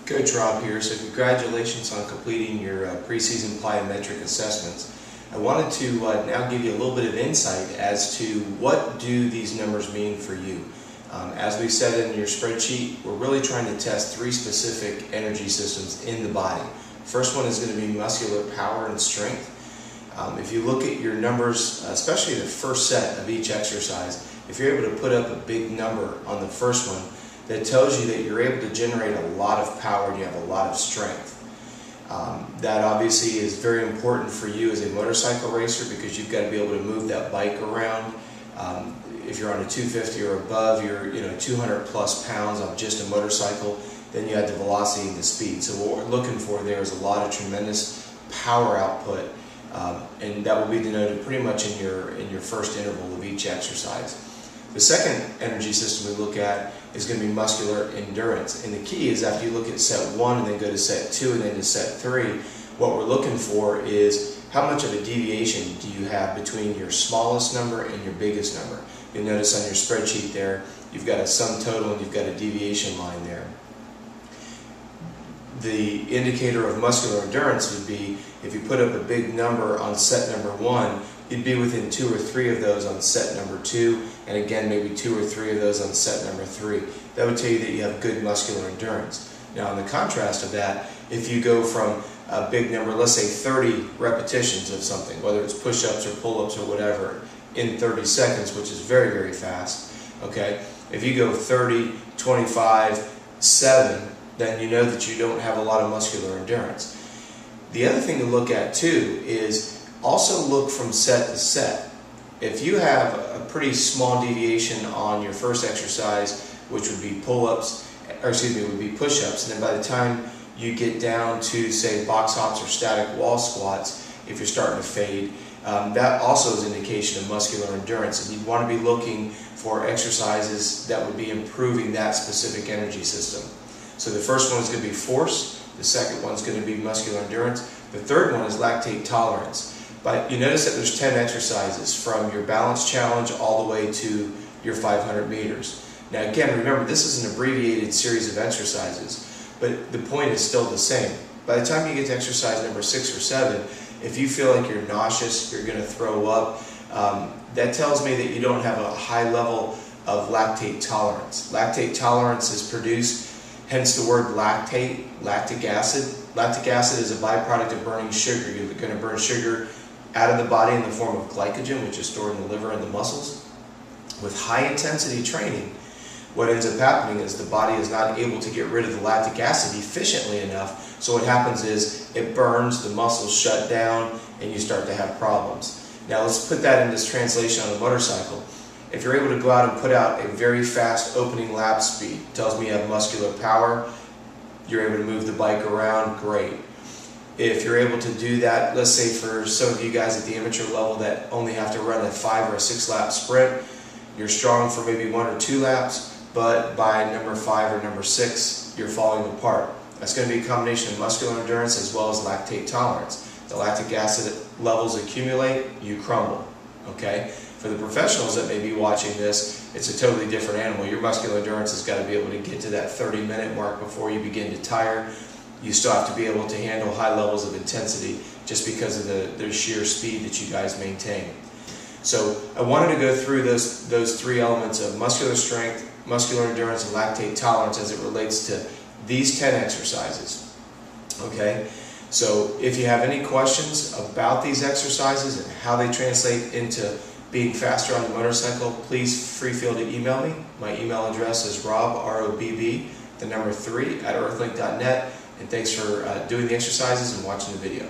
Coach Rob here. So congratulations on completing your preseason plyometric assessments. I wanted to now give you a little bit of insight as to what do these numbers mean for you. As we said in your spreadsheet, we're really trying to test three specific energy systems in the body. First one is going to be muscular power and strength. If you look at your numbers, especially the first set of each exercise, if you're able to put up a big number on the first one, that tells you that you're able to generate a lot of power and you have a lot of strength. That obviously is very important for you as a motorcycle racer because you've got to be able to move that bike around. If you're on a 250 or above, you're 200 plus pounds on just a motorcycle, then you have the velocity and the speed. So what we're looking for there is a lot of tremendous power output, and that will be denoted pretty much in your first interval of each exercise. The second energy system we look at is going to be muscular endurance. And the key is after you look at set 1 and then go to set 2 and then to set 3, what we're looking for is how much of a deviation do you have between your smallest number and your biggest number. You'll notice on your spreadsheet there, you've got a sum total and you've got a deviation line there. The indicator of muscular endurance would be if you put up a big number on set number 1, you'd be within 2 or 3 of those on set number 2, and again maybe 2 or 3 of those on set number 3. That would tell you that you have good muscular endurance. Now in the contrast of that, if you go from a big number, let's say 30 repetitions of something, whether it's push-ups or pull-ups or whatever, in 30 seconds, which is very, very fast, okay? If you go 30, 25, 7, then you know that you don't have a lot of muscular endurance. The other thing to look at too is also look from set to set. If you have a pretty small deviation on your first exercise, which would be pull-ups, or excuse me, would be push-ups, and then by the time you get down to say box hops or static wall squats, if you're starting to fade, that also is an indication of muscular endurance, and you'd want to be looking for exercises that would be improving that specific energy system. So the first one is going to be force, the second one is going to be muscular endurance, the third one is lactate tolerance. But you notice that there's 10 exercises from your balance challenge all the way to your 500 meters. Now again, remember this is an abbreviated series of exercises, but the point is still the same. By the time you get to exercise number 6 or 7, if you feel like you're nauseous, you're going to throw up, that tells me that you don't have a high level of lactate tolerance. Lactate tolerance is produced, hence the word lactate, lactic acid. Lactic acid is a byproduct of burning sugar. You're going to burn sugar out of the body in the form of glycogen, which is stored in the liver and the muscles. With high intensity training, what ends up happening is the body is not able to get rid of the lactic acid efficiently enough, so what happens is it burns, the muscles shut down, and you start to have problems. Now let's put that in this translation on a motorcycle. If you're able to go out and put out a very fast opening lap speed, it tells me you have muscular power, you're able to move the bike around, great. If you're able to do that, let's say for some of you guys at the amateur level that only have to run a 5 or a 6 lap sprint, you're strong for maybe 1 or 2 laps, but by number 5 or number 6, you're falling apart. That's going to be a combination of muscular endurance as well as lactate tolerance. The lactic acid levels accumulate, you crumble. Okay? For the professionals that may be watching this, it's a totally different animal. Your muscular endurance has got to be able to get to that 30-minute mark before you begin to tire. You still have to be able to handle high levels of intensity just because of the sheer speed that you guys maintain. So I wanted to go through those 3 elements of muscular strength, muscular endurance, and lactate tolerance as it relates to these 10 exercises. Okay? So if you have any questions about these exercises and how they translate into being faster on the motorcycle, please feel to email me. My email address is rob, R-O-B-B, the number 3, @earthlink.net. And thanks for doing the exercises and watching the video.